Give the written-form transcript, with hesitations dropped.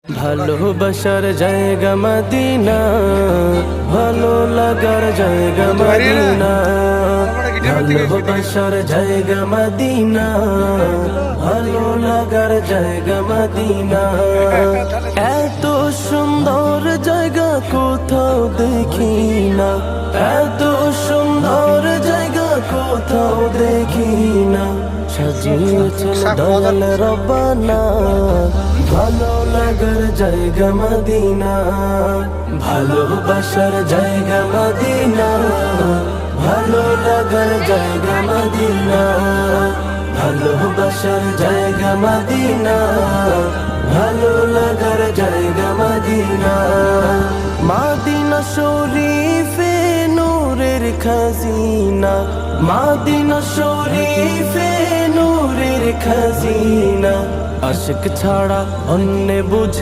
ভালোবাসার জায়গা মদিনা, ভালো লাগার জায়গা মদিনা। ভালোবাসার জায়গা মদিনা, ভালো লাগার জায়গা মদিনা। এত সুন্দর জায়গা কোথাও দেখি না, এত সুন্দর জায়গা কোথাও দেখি না। সাজিয়েছেন দয়াল রব্বানা, ভালো লাগার জায়গা মদিনা। ভালোবাসার জায়গা মদিনা, ভালো লাগার জায়গা মদিনা। ভালোবাসার জায়গা মদিনা, ভালো লাগার জায়গা মদিনা। মদিনা শরীফে নূরের খাজিনা, মদিনা শরীফে নূরের খাজিনা। আশিক ছাড়া অন্য বুঝ